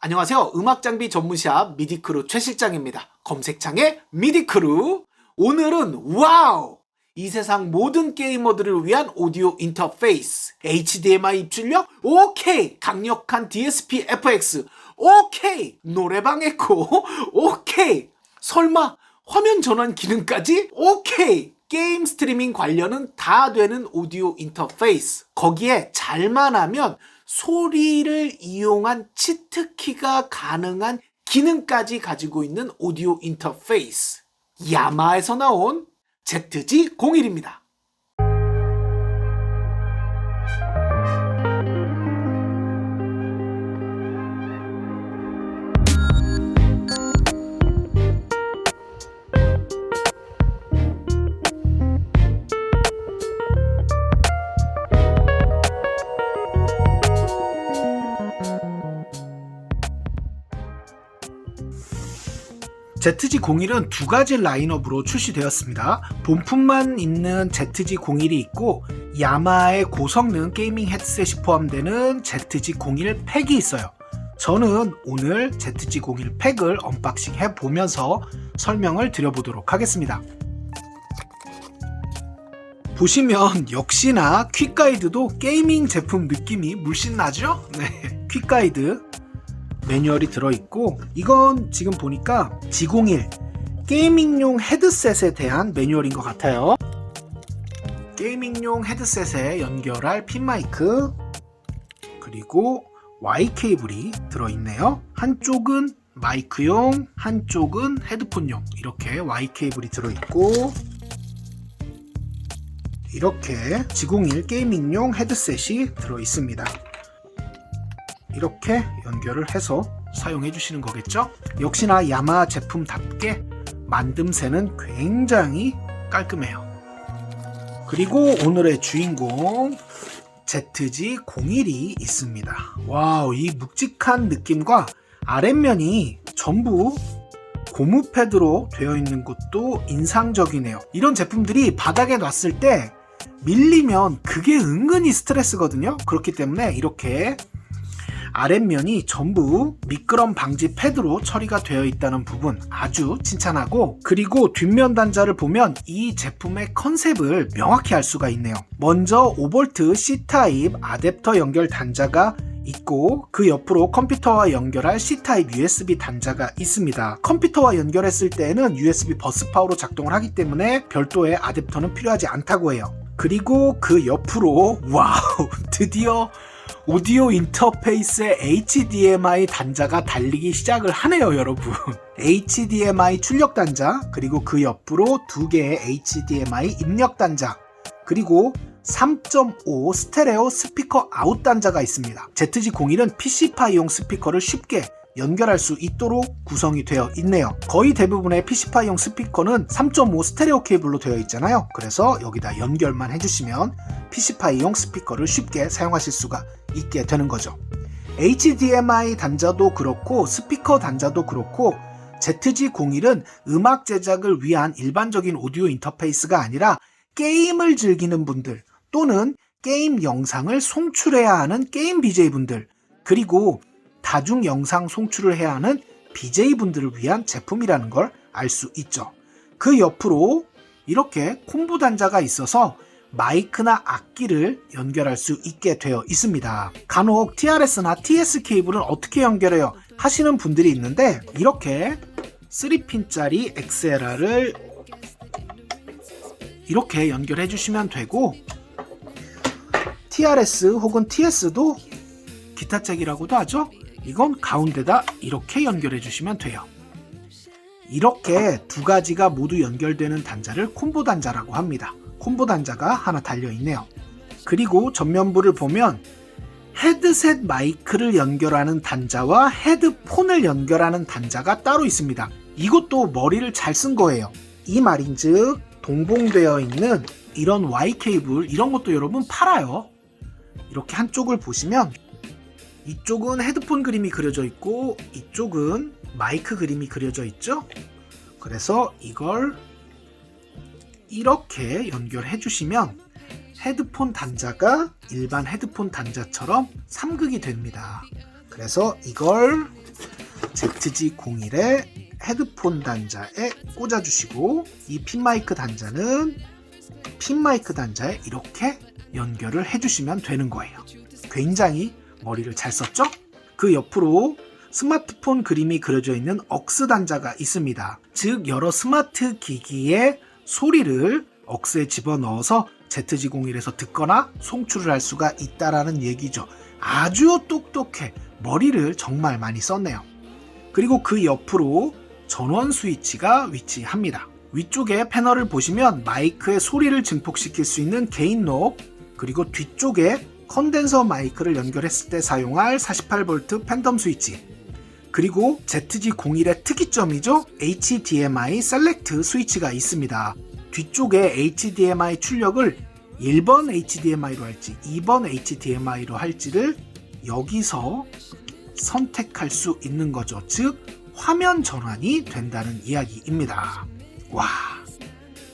안녕하세요. 음악장비 전문샵 미디크루 최 실장입니다. 검색창에 미디크루. 오늘은 와우! 이 세상 모든 게이머들을 위한 오디오 인터페이스. HDMI 입출력? 오케이! 강력한 DSP FX? 오케이! 노래방 에코? 오케이! 설마 화면 전환 기능까지? 오케이! 게임 스트리밍 관련은 다 되는 오디오 인터페이스. 거기에 잘만 하면 소리를 이용한 치트키가 가능한 기능까지 가지고 있는 오디오 인터페이스. 야마에서 나온 ZG-01입니다. ZG-01은 두 가지 라인업으로 출시되었습니다. 본품만 있는 ZG-01이 있고 야마의 고성능 게이밍 헤드셋이 포함되는 ZG-01 팩이 있어요. 저는 오늘 ZG-01 팩을 언박싱 해보면서 설명을 드려보도록 하겠습니다. 보시면 역시나 퀵가이드도 게이밍 제품 느낌이 물씬 나죠? 네, 퀵가이드 매뉴얼이 들어있고, 이건 지금 보니까 G01 게이밍용 헤드셋에 대한 매뉴얼인 것 같아요. 게이밍용 헤드셋에 연결할 핀 마이크, 그리고 Y 케이블이 들어있네요. 한쪽은 마이크용, 한쪽은 헤드폰용, 이렇게 Y 케이블이 들어있고, 이렇게 G01 게이밍용 헤드셋이 들어있습니다. 이렇게 연결을 해서 사용해 주시는 거겠죠? 역시나 야마 제품답게 만듦새는 굉장히 깔끔해요. 그리고 오늘의 주인공 ZG-01이 있습니다. 와우, 이 묵직한 느낌과 아랫면이 전부 고무 패드로 되어 있는 것도 인상적이네요. 이런 제품들이 바닥에 놨을 때 밀리면 그게 은근히 스트레스거든요. 그렇기 때문에 이렇게 아랫면이 전부 미끄럼 방지 패드로 처리가 되어 있다는 부분 아주 칭찬하고, 그리고 뒷면 단자를 보면 이 제품의 컨셉을 명확히 알 수가 있네요. 먼저 5V C타입 아댑터 연결 단자가 있고, 그 옆으로 컴퓨터와 연결할 C타입 USB 단자가 있습니다. 컴퓨터와 연결했을 때는 USB 버스파워로 작동을 하기 때문에 별도의 아댑터는 필요하지 않다고 해요. 그리고 그 옆으로 와우, 드디어 오디오 인터페이스에 HDMI 단자가 달리기 시작을 하네요, 여러분. HDMI 출력 단자, 그리고 그 옆으로 두 개의 HDMI 입력 단자, 그리고 3.5 스테레오 스피커 아웃 단자가 있습니다. ZG-01은 PC파이용 스피커를 쉽게 연결할 수 있도록 구성이 되어 있네요. 거의 대부분의 PC파이용 스피커는 3.5 스테레오 케이블로 되어 있잖아요. 그래서 여기다 연결만 해주시면 PC파이용 스피커를 쉽게 사용하실 수가 있게 되는 거죠. HDMI 단자도 그렇고 스피커 단자도 그렇고 ZG-01은 음악 제작을 위한 일반적인 오디오 인터페이스가 아니라 게임을 즐기는 분들, 또는 게임 영상을 송출해야 하는 게임 BJ분들, 그리고 다중 영상 송출을 해야 하는 BJ분들을 위한 제품이라는 걸 알 수 있죠. 그 옆으로 이렇게 콤보 단자가 있어서 마이크나 악기를 연결할 수 있게 되어 있습니다. 간혹 TRS나 TS 케이블은 어떻게 연결해요? 하시는 분들이 있는데, 이렇게 3핀짜리 XLR을 이렇게 연결해 주시면 되고, TRS 혹은 TS도 기타잭이라고도 하죠? 이건 가운데다 이렇게 연결해 주시면 돼요. 이렇게 두 가지가 모두 연결되는 단자를 콤보 단자라고 합니다. 콤보 단자가 하나 달려 있네요. 그리고 전면부를 보면 헤드셋 마이크를 연결하는 단자와 헤드폰을 연결하는 단자가 따로 있습니다. 이것도 머리를 잘 쓴 거예요. 이 말인즉 동봉되어 있는 이런 Y 케이블, 이런 것도 여러분 팔아요. 이렇게 한쪽을 보시면 이쪽은 헤드폰 그림이 그려져 있고 이쪽은 마이크 그림이 그려져 있죠? 그래서 이걸 이렇게 연결해 주시면 헤드폰 단자가 일반 헤드폰 단자처럼 3극이 됩니다. 그래서 이걸 ZG01의 헤드폰 단자에 꽂아주시고 이 핀마이크 단자는 핀마이크 단자에 이렇게 연결을 해주시면 되는 거예요. 굉장히 머리를 잘 썼죠? 그 옆으로 스마트폰 그림이 그려져 있는 억스 단자가 있습니다. 즉 여러 스마트 기기의 소리를 억스에 집어넣어서 ZG01에서 듣거나 송출을 할 수가 있다라는 얘기죠. 아주 똑똑해. 머리를 정말 많이 썼네요. 그리고 그 옆으로 전원 스위치가 위치합니다. 위쪽에 패널을 보시면 마이크의 소리를 증폭시킬 수 있는 게인 노브, 그리고 뒤쪽에 컨덴서 마이크를 연결했을 때 사용할 48V 팬덤 스위치, 그리고 ZG01의 특이점이죠. HDMI 셀렉트 스위치가 있습니다. 뒤쪽에 HDMI 출력을 1번 HDMI로 할지 2번 HDMI로 할지를 여기서 선택할 수 있는 거죠. 즉 화면 전환이 된다는 이야기입니다. 와,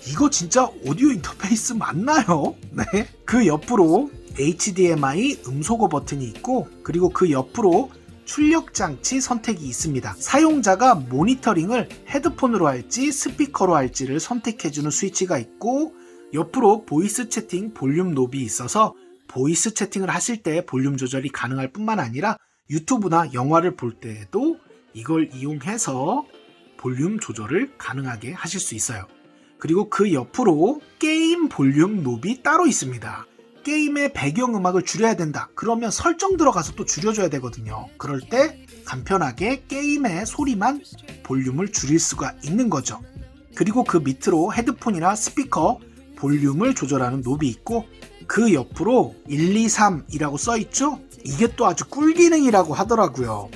이거 진짜 오디오 인터페이스 맞나요? 네. 그 옆으로 HDMI 음소거 버튼이 있고, 그리고 그 옆으로 출력 장치 선택이 있습니다. 사용자가 모니터링을 헤드폰으로 할지 스피커로 할지를 선택해주는 스위치가 있고, 옆으로 보이스 채팅 볼륨 노브이 있어서 보이스 채팅을 하실 때 볼륨 조절이 가능할 뿐만 아니라 유튜브나 영화를 볼 때에도 이걸 이용해서 볼륨 조절을 가능하게 하실 수 있어요. 그리고 그 옆으로 게임 볼륨 노브이 따로 있습니다. 게임의 배경음악을 줄여야 된다. 그러면 설정 들어가서 또 줄여줘야 되거든요. 그럴 때 간편하게 게임의 소리만 볼륨을 줄일 수가 있는 거죠. 그리고 그 밑으로 헤드폰이나 스피커 볼륨을 조절하는 노브이 있고, 그 옆으로 123이라고 써있죠? 이게 또 아주 꿀기능이라고 하더라고요.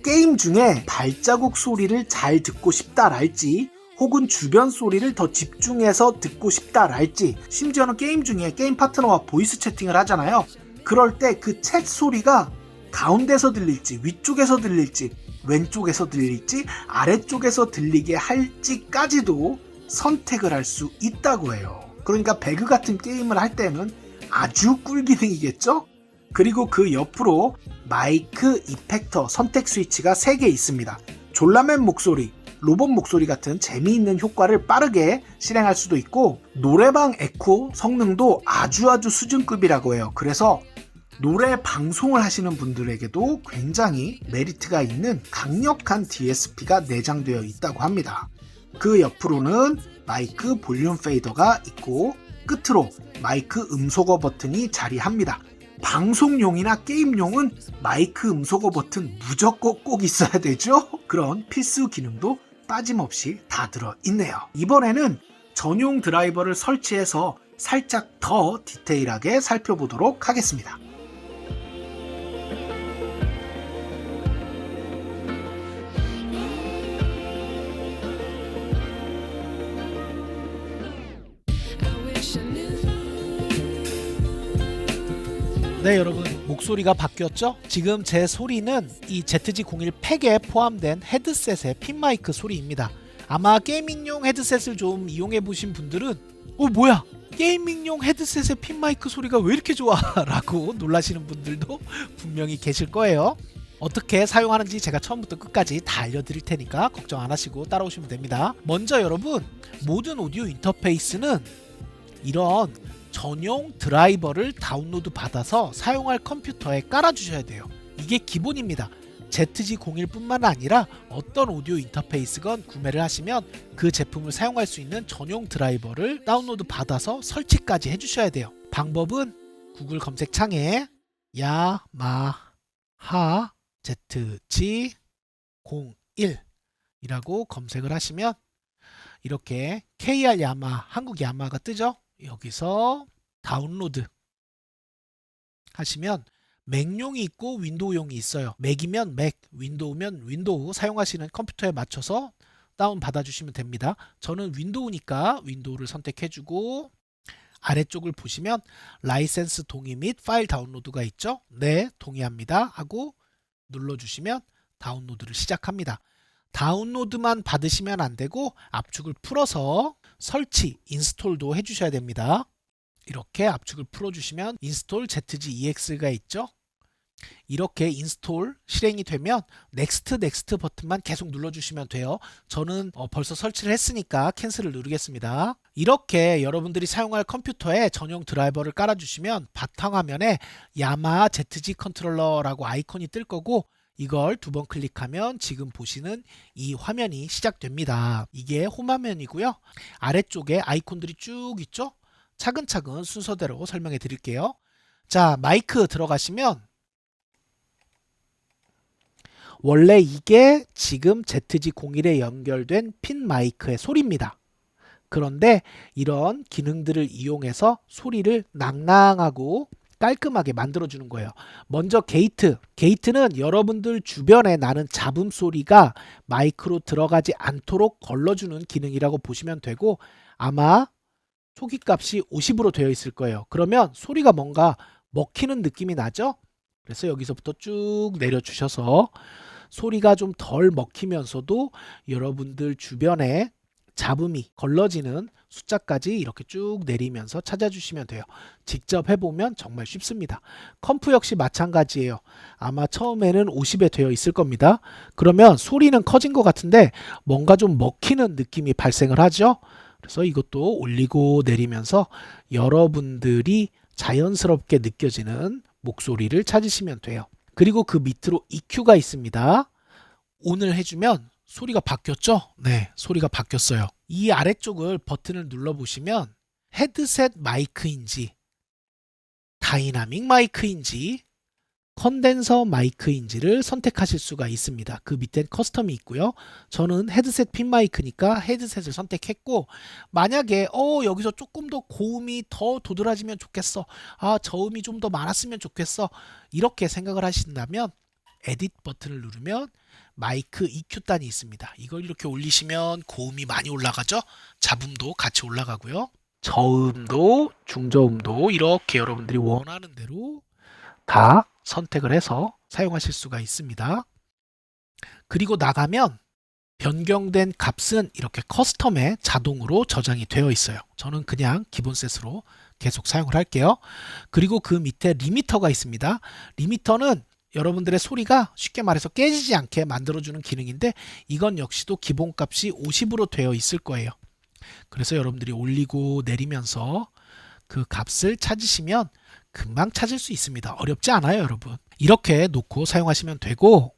게임 중에 발자국 소리를 잘 듣고 싶다랄지, 혹은 주변 소리를 더 집중해서 듣고 싶다랄지, 심지어는 게임 중에 게임 파트너와 보이스 채팅을 하잖아요. 그럴 때 그 챗 소리가 가운데서 들릴지, 위쪽에서 들릴지, 왼쪽에서 들릴지, 아래쪽에서 들리게 할지까지도 선택을 할 수 있다고 해요. 그러니까 배그 같은 게임을 할 때는 아주 꿀기능이겠죠? 그리고 그 옆으로 마이크 이펙터 선택 스위치가 3개 있습니다. 졸라맨 목소리, 로봇 목소리 같은 재미있는 효과를 빠르게 실행할 수도 있고, 노래방 에코 성능도 아주 수준급이라고 해요. 그래서 노래 방송을 하시는 분들에게도 굉장히 메리트가 있는 강력한 DSP가 내장되어 있다고 합니다. 그 옆으로는 마이크 볼륨 페이더가 있고, 끝으로 마이크 음소거 버튼이 자리합니다. 방송용이나 게임용은 마이크 음소거 버튼 무조건 꼭 있어야 되죠? 그런 필수 기능도 빠짐없이 다 들어있네요. 이번에는 전용 드라이버를 설치해서 살짝 더 디테일하게 살펴보도록 하겠습니다. 네, 여러분, 목소리가 바뀌었죠? 지금 제 소리는 이 ZG01 팩에 포함된 헤드셋의 핀마이크 소리입니다. 아마 게이밍용 헤드셋을 좀 이용해 보신 분들은 뭐야? 게이밍용 헤드셋의 핀마이크 소리가 왜 이렇게 좋아? 라고 놀라시는 분들도 분명히 계실 거예요. 어떻게 사용하는지 제가 처음부터 끝까지 다 알려드릴 테니까 걱정 안 하시고 따라오시면 됩니다. 먼저 여러분, 모든 오디오 인터페이스는 이런 전용 드라이버를 다운로드 받아서 사용할 컴퓨터에 깔아주셔야 돼요. 이게 기본입니다. ZG01 뿐만 아니라 어떤 오디오 인터페이스건 구매를 하시면 그 제품을 사용할 수 있는 전용 드라이버를 다운로드 받아서 설치까지 해주셔야 돼요. 방법은 구글 검색창에 야마하 ZG01이라고 검색을 하시면 이렇게 KR 야마, 한국 야마가 뜨죠? 여기서 다운로드 하시면 맥용이 있고 윈도우용이 있어요. 맥이면 맥, 윈도우면 윈도우, 사용하시는 컴퓨터에 맞춰서 다운 받아주시면 됩니다. 저는 윈도우니까 윈도우를 선택해주고, 아래쪽을 보시면 라이센스 동의 및 파일 다운로드가 있죠? 네, 동의합니다 하고 눌러주시면 다운로드를 시작합니다. 다운로드만 받으시면 안되고 압축을 풀어서 설치, 인스톨도 해주셔야 됩니다. 이렇게 압축을 풀어주시면 인스톨 ZG EX가 있죠? 이렇게 인스톨 실행이 되면 넥스트 버튼만 계속 눌러주시면 돼요. 저는 벌써 설치를 했으니까 캔슬을 누르겠습니다. 이렇게 여러분들이 사용할 컴퓨터에 전용 드라이버를 깔아주시면 바탕화면에 야마 ZG 컨트롤러라고 아이콘이 뜰 거고, 이걸 2번 클릭하면 지금 보시는 이 화면이 시작됩니다. 이게 홈화면이고요. 아래쪽에 아이콘들이 쭉 있죠? 차근차근 순서대로 설명해 드릴게요. 자, 마이크 들어가시면 원래 이게 지금 ZG01에 연결된 핀 마이크의 소리입니다. 그런데 이런 기능들을 이용해서 소리를 낭낭하고 깔끔하게 만들어주는 거예요. 먼저 게이트는 여러분들 주변에 나는 잡음 소리가 마이크로 들어가지 않도록 걸러주는 기능이라고 보시면 되고, 아마 초기값이 50으로 되어 있을 거예요. 그러면 소리가 뭔가 먹히는 느낌이 나죠? 그래서 여기서부터 쭉 내려주셔서 소리가 좀 덜 먹히면서도 여러분들 주변에 잡음이 걸러지는 숫자까지 이렇게 쭉 내리면서 찾아주시면 돼요. 직접 해보면 정말 쉽습니다. 컴프 역시 마찬가지예요. 아마 처음에는 50에 되어 있을 겁니다. 그러면 소리는 커진 것 같은데 뭔가 좀 먹히는 느낌이 발생을 하죠. 그래서 이것도 올리고 내리면서 여러분들이 자연스럽게 느껴지는 목소리를 찾으시면 돼요. 그리고 그 밑으로 EQ가 있습니다. ON을 해주면 소리가 바뀌었죠? 네, 소리가 바뀌었어요. 이 아래쪽을 버튼을 눌러보시면 헤드셋 마이크인지 다이나믹 마이크인지 컨덴서 마이크인지를 선택하실 수가 있습니다. 그 밑엔 커스텀이 있고요. 저는 헤드셋 핀 마이크니까 헤드셋을 선택했고, 만약에 여기서 조금 더 고음이 더 도드라지면 좋겠어, 저음이 좀 더 많았으면 좋겠어, 이렇게 생각을 하신다면 에딧 버튼을 누르면 마이크 EQ 단이 있습니다. 이걸 이렇게 올리시면 고음이 많이 올라가죠. 잡음도 같이 올라가고요. 저음도 중저음도 이렇게 여러분들이 원하는 대로 다 선택을 해서 사용하실 수가 있습니다. 그리고 나가면 변경된 값은 이렇게 커스텀에 자동으로 저장이 되어 있어요. 저는 그냥 기본 셋으로 계속 사용을 할게요. 그리고 그 밑에 리미터가 있습니다. 리미터는 여러분들의 소리가 쉽게 말해서 깨지지 않게 만들어주는 기능인데, 이건 역시도 기본값이 50으로 되어 있을 거예요. 그래서 여러분들이 올리고 내리면서 그 값을 찾으시면 금방 찾을 수 있습니다. 어렵지 않아요, 여러분. 이렇게 놓고 사용하시면 되고,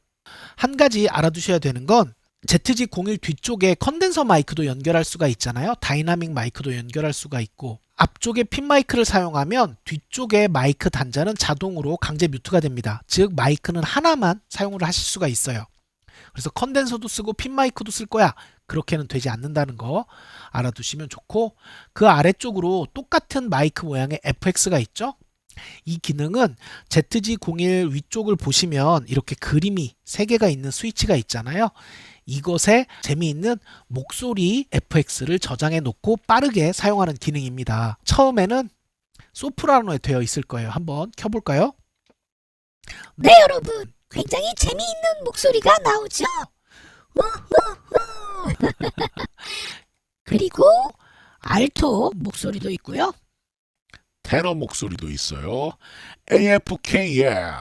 한 가지 알아두셔야 되는 건 ZG01 뒤쪽에 컨덴서 마이크도 연결할 수가 있잖아요. 다이나믹 마이크도 연결할 수가 있고, 앞쪽에 핀 마이크를 사용하면 뒤쪽에 마이크 단자는 자동으로 강제 뮤트가 됩니다. 즉 마이크는 하나만 사용을 하실 수가 있어요. 그래서 컨덴서도 쓰고 핀 마이크도 쓸 거야, 그렇게는 되지 않는다는 거 알아두시면 좋고, 그 아래쪽으로 똑같은 마이크 모양의 FX가 있죠. 이 기능은 ZG01 위쪽을 보시면 이렇게 그림이 3개가 있는 스위치가 있잖아요. 이것에 재미있는 목소리 FX를 저장해 놓고 빠르게 사용하는 기능입니다. 처음에는 소프라노에 되어 있을 거예요. 한번 켜볼까요? 네, 여러분. 굉장히 재미있는 목소리가 나오죠. 그리고 알토 목소리도 있고요. 테너 목소리도 있어요. AFKN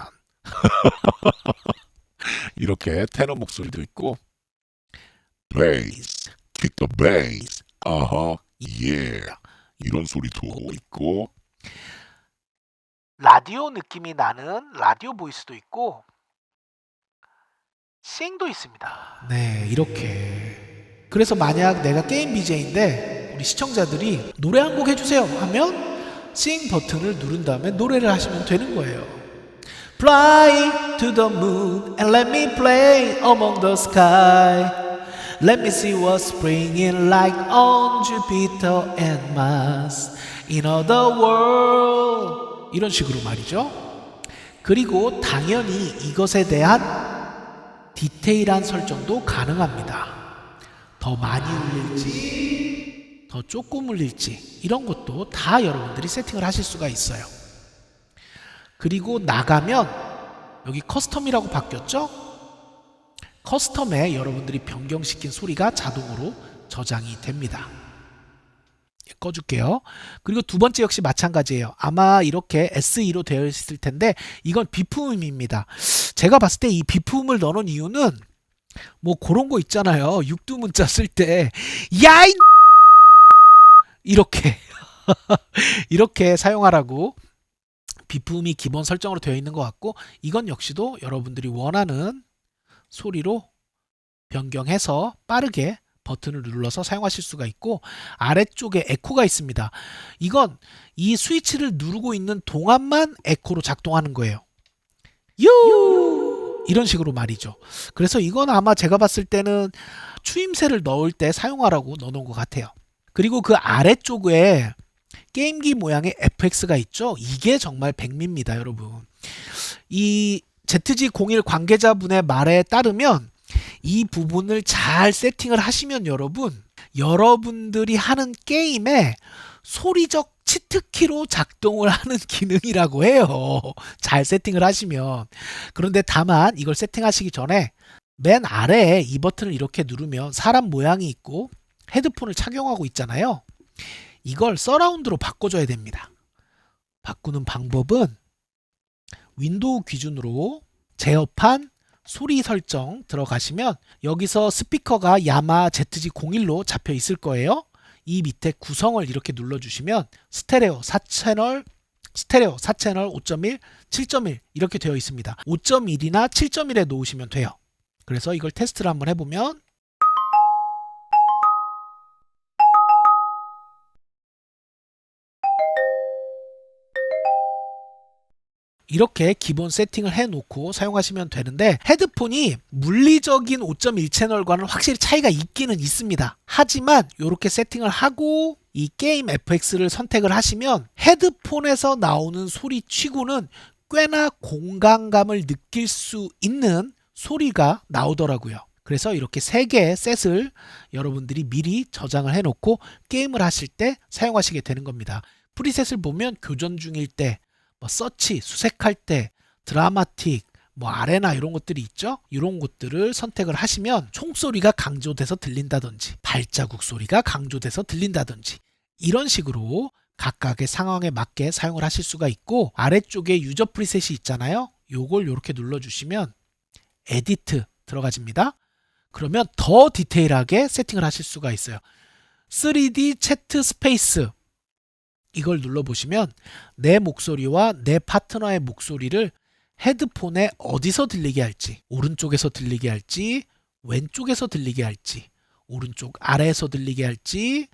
이렇게 테너 목소리도 있고, 베이스, kick the bass, yeah 이런 소리도 있고, 라디오 느낌이 나는 라디오 보이스도 있고, 싱도 있습니다. 네, 이렇게. 그래서 만약 내가 게임 BJ인데 우리 시청자들이 노래 한 곡 해주세요 하면 싱 버튼을 누른 다음에 노래를 하시면 되는 거예요. Fly to the moon and let me play among the sky. Let me see what's springing like on Jupiter and Mars. In other world. 이런 식으로 말이죠. 그리고 당연히 이것에 대한 디테일한 설정도 가능합니다. 더 많이 울릴지 더 조금 울릴지 이런 것도 다 여러분들이 세팅을 하실 수가 있어요. 그리고 나가면 여기 커스텀이라고 바뀌었죠? 커스텀에 여러분들이 변경시킨 소리가 자동으로 저장이 됩니다. 꺼줄게요. 그리고 두 번째 역시 마찬가지예요. 아마 이렇게 SE로 되어 있을 텐데 이건 비품입니다. 제가 봤을 때 이 비품을 넣어놓은 이유는 뭐 그런 거 있잖아요. 육두문자 쓸 때 야이 이렇게 이렇게 사용하라고 비품이 기본 설정으로 되어 있는 것 같고, 이건 역시도 여러분들이 원하는 소리로 변경해서 빠르게 버튼을 눌러서 사용하실 수가 있고, 아래쪽에 에코가 있습니다. 이건 이 스위치를 누르고 있는 동안만 에코로 작동하는 거예요. 유 이런 식으로 말이죠. 그래서 이건 아마 제가 봤을 때는 추임새를 넣을 때 사용하라고 넣어놓은 것 같아요. 그리고 그 아래쪽에 게임기 모양의 FX가 있죠. 이게 정말 백미입니다, 여러분. 이 ZG01 관계자분의 말에 따르면 이 부분을 잘 세팅을 하시면 여러분들이 하는 게임에 소리적 치트키로 작동을 하는 기능이라고 해요. 잘 세팅을 하시면. 그런데 다만 이걸 세팅하시기 전에 맨 아래에 이 버튼을 이렇게 누르면 사람 모양이 있고 헤드폰을 착용하고 있잖아요. 이걸 서라운드로 바꿔줘야 됩니다. 바꾸는 방법은 윈도우 기준으로 제어판 소리 설정 들어가시면 여기서 스피커가 야마 ZG01로 잡혀 있을 거예요. 이 밑에 구성을 이렇게 눌러주시면 스테레오 4채널 5.1, 7.1 이렇게 되어 있습니다. 5.1이나 7.1에 놓으시면 돼요. 그래서 이걸 테스트를 한번 해보면 이렇게 기본 세팅을 해놓고 사용하시면 되는데, 헤드폰이 물리적인 5.1 채널과는 확실히 차이가 있기는 있습니다. 하지만 이렇게 세팅을 하고 이 게임 FX를 선택을 하시면 헤드폰에서 나오는 소리 치고는 꽤나 공간감을 느낄 수 있는 소리가 나오더라고요. 그래서 이렇게 3개의 셋을 여러분들이 미리 저장을 해놓고 게임을 하실 때 사용하시게 되는 겁니다. 프리셋을 보면 교전 중일 때, 서치, 수색할 때, 드라마틱, 아레나 이런 것들이 있죠. 이런 것들을 선택을 하시면 총소리가 강조돼서 들린다든지 발자국 소리가 강조돼서 들린다든지 이런 식으로 각각의 상황에 맞게 사용을 하실 수가 있고, 아래쪽에 유저 프리셋이 있잖아요. 요걸 이렇게 눌러주시면 에디트 들어가집니다. 그러면 더 디테일하게 세팅을 하실 수가 있어요. 3D 채트 스페이스 이걸 눌러보시면 내 목소리와 내 파트너의 목소리를 헤드폰에 어디서 들리게 할지, 오른쪽에서 들리게 할지, 왼쪽에서 들리게 할지, 오른쪽 아래에서 들리게 할지,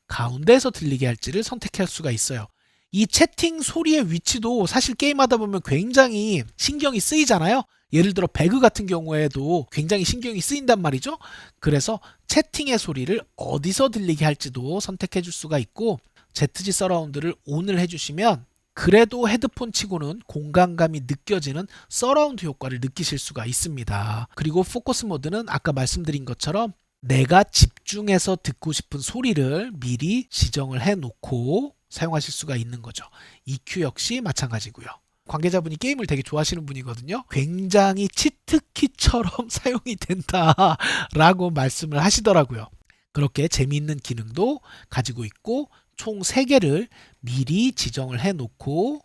가운데에서 들리게 할지를 선택할 수가 있어요. 이 채팅 소리의 위치도 사실 게임하다 보면 굉장히 신경이 쓰이잖아요. 예를 들어 배그 같은 경우에도 굉장히 신경이 쓰인단 말이죠. 그래서 채팅의 소리를 어디서 들리게 할지도 선택해 줄 수가 있고, ZG 서라운드를 ON을 해주시면 그래도 헤드폰 치고는 공간감이 느껴지는 서라운드 효과를 느끼실 수가 있습니다. 그리고 포커스 모드는 아까 말씀드린 것처럼 내가 집중해서 듣고 싶은 소리를 미리 지정을 해놓고 사용하실 수가 있는 거죠. EQ 역시 마찬가지고요. 관계자분이 게임을 되게 좋아하시는 분이거든요. 굉장히 치트키처럼 사용이 된다라고 말씀을 하시더라고요. 그렇게 재미있는 기능도 가지고 있고, 총 3개를 미리 지정을 해놓고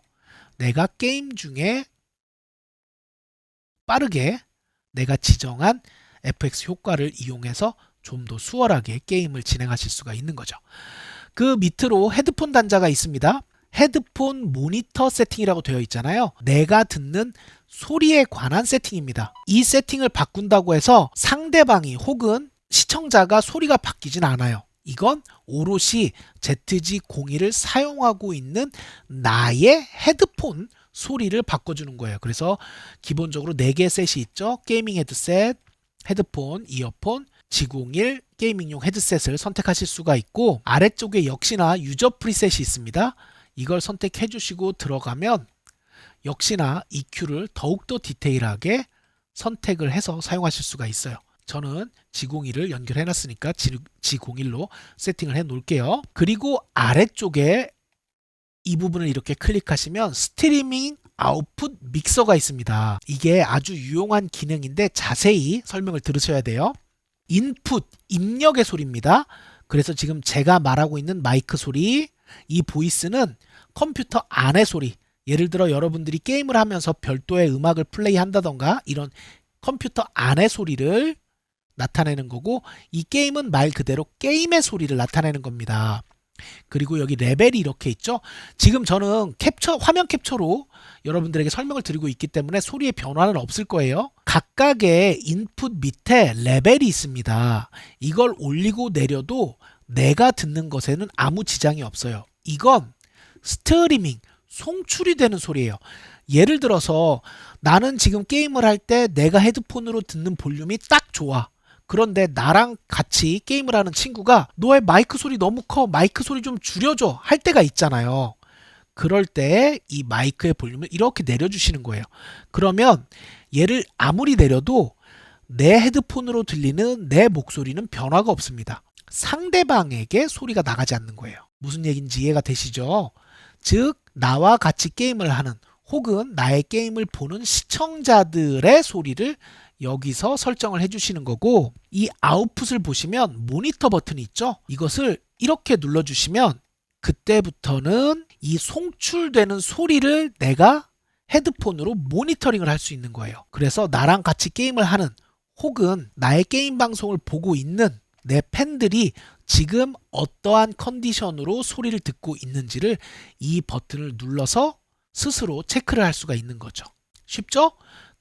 내가 게임 중에 빠르게 내가 지정한 FX 효과를 이용해서 좀 더 수월하게 게임을 진행하실 수가 있는 거죠. 그 밑으로 헤드폰 단자가 있습니다. 헤드폰 모니터 세팅이라고 되어 있잖아요. 내가 듣는 소리에 관한 세팅입니다. 이 세팅을 바꾼다고 해서 상대방이 혹은 시청자가 소리가 바뀌진 않아요. 이건 오롯이 ZG01을 사용하고 있는 나의 헤드폰 소리를 바꿔주는 거예요. 그래서 기본적으로 4개의 셋이 있죠. 게이밍 헤드셋, 헤드폰, 이어폰, G01 게이밍용 헤드셋을 선택하실 수가 있고, 아래쪽에 역시나 유저 프리셋이 있습니다. 이걸 선택해 주시고 들어가면 역시나 EQ를 더욱더 디테일하게 선택을 해서 사용하실 수가 있어요. 저는 G01을 연결해 놨으니까 G01로 세팅을 해 놓을게요. 그리고 아래쪽에 이 부분을 이렇게 클릭하시면 스트리밍 아웃풋 믹서가 있습니다. 이게 아주 유용한 기능인데 자세히 설명을 들으셔야 돼요. 인풋, 입력의 소리입니다. 그래서 지금 제가 말하고 있는 마이크 소리, 이 보이스는 컴퓨터 안의 소리, 예를 들어 여러분들이 게임을 하면서 별도의 음악을 플레이한다던가 이런 컴퓨터 안의 소리를 나타내는 거고, 이 게임은 말 그대로 게임의 소리를 나타내는 겁니다. 그리고 여기 레벨이 이렇게 있죠. 지금 저는 화면 캡처로 여러분들에게 설명을 드리고 있기 때문에 소리의 변화는 없을 거예요. 각각의 인풋 밑에 레벨이 있습니다. 이걸 올리고 내려도 내가 듣는 것에는 아무 지장이 없어요. 이건 스트리밍, 송출이 되는 소리예요. 예를 들어서 나는 지금 게임을 할 때 내가 헤드폰으로 듣는 볼륨이 딱 좋아. 그런데 나랑 같이 게임을 하는 친구가 너의 마이크 소리 너무 커, 마이크 소리 좀 줄여줘 할 때가 있잖아요. 그럴 때 이 마이크의 볼륨을 이렇게 내려주시는 거예요. 그러면 얘를 아무리 내려도 내 헤드폰으로 들리는 내 목소리는 변화가 없습니다. 상대방에게 소리가 나가지 않는 거예요. 무슨 얘기인지 이해가 되시죠? 즉 나와 같이 게임을 하는 혹은 나의 게임을 보는 시청자들의 소리를 여기서 설정을 해주시는 거고, 이 아웃풋을 보시면 모니터 버튼이 있죠. 이것을 이렇게 눌러주시면 그때부터는 이 송출되는 소리를 내가 헤드폰으로 모니터링을 할 수 있는 거예요. 그래서 나랑 같이 게임을 하는 혹은 나의 게임 방송을 보고 있는 내 팬들이 지금 어떠한 컨디션으로 소리를 듣고 있는지를 이 버튼을 눌러서 스스로 체크를 할 수가 있는 거죠. 쉽죠?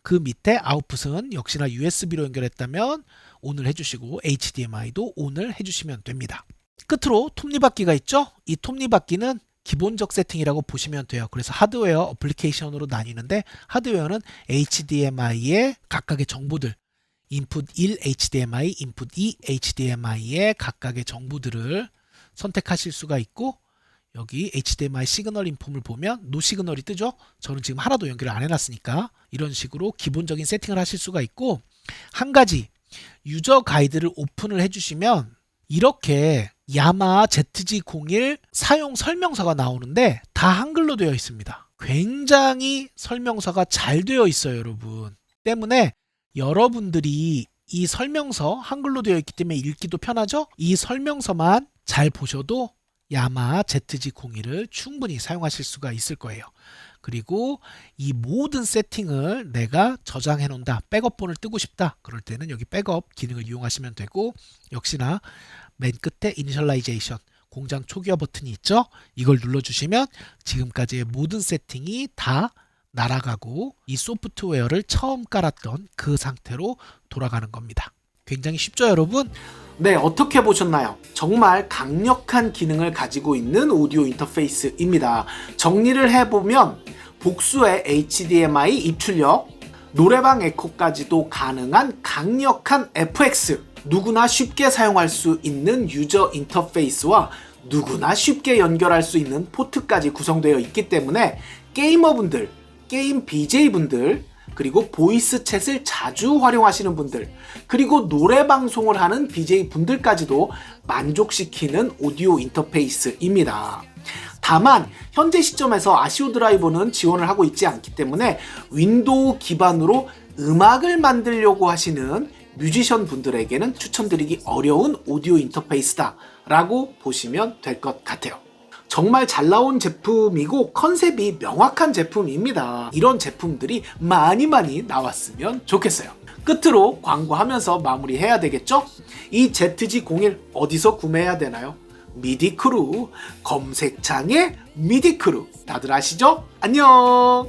그 밑에 아웃풋은 역시나 USB로 연결했다면 ON을 해주시고 HDMI도 ON을 해주시면 됩니다. 끝으로 톱니바퀴가 있죠? 이 톱니바퀴는 기본적 세팅이라고 보시면 돼요. 그래서 하드웨어, 어플리케이션으로 나뉘는데 하드웨어는 HDMI의 각각의 정보들, 인풋 1 HDMI, 인풋 2 HDMI의 각각의 정보들을 선택하실 수가 있고, 여기 HDMI 시그널 인폼을 보면 노 시그널이 뜨죠. 저는 지금 하나도 연결을 안 해놨으니까 이런 식으로 기본적인 세팅을 하실 수가 있고, 한 가지 유저 가이드를 오픈을 해주시면 이렇게 야마 ZG01 사용 설명서가 나오는데 다 한글로 되어 있습니다. 굉장히 설명서가 잘 되어 있어요, 여러분. 때문에 여러분들이 이 설명서 한글로 되어 있기 때문에 읽기도 편하죠. 이 설명서만 잘 보셔도 야마 ZG01을 충분히 사용하실 수가 있을 거예요. 그리고 이 모든 세팅을 내가 저장해 놓는다, 백업본을 뜨고 싶다, 그럴 때는 여기 백업 기능을 이용하시면 되고, 역시나 맨 끝에 이니셜라이제이션 공장 초기화 버튼이 있죠. 이걸 눌러주시면 지금까지의 모든 세팅이 다 날아가고 이 소프트웨어를 처음 깔았던 그 상태로 돌아가는 겁니다. 굉장히 쉽죠, 여러분? 네, 어떻게 보셨나요? 정말 강력한 기능을 가지고 있는 오디오 인터페이스입니다. 정리를 해보면 복수의 HDMI 입출력, 노래방 에코까지도 가능한 강력한 FX, 누구나 쉽게 사용할 수 있는 유저 인터페이스와 누구나 쉽게 연결할 수 있는 포트까지 구성되어 있기 때문에 게이머분들, 게임 BJ분들, 그리고 보이스 챗을 자주 활용하시는 분들, 그리고 노래 방송을 하는 BJ분들까지도 만족시키는 오디오 인터페이스입니다. 다만 현재 시점에서 아시오 드라이버는 지원을 하고 있지 않기 때문에 윈도우 기반으로 음악을 만들려고 하시는 뮤지션 분들에게는 추천드리기 어려운 오디오 인터페이스다 라고 보시면 될 것 같아요. 정말 잘 나온 제품이고 컨셉이 명확한 제품입니다. 이런 제품들이 많이 나왔으면 좋겠어요. 끝으로 광고하면서 마무리해야 되겠죠? 이 ZG01 어디서 구매해야 되나요? 미디크루, 검색창에 미디크루, 다들 아시죠? 안녕!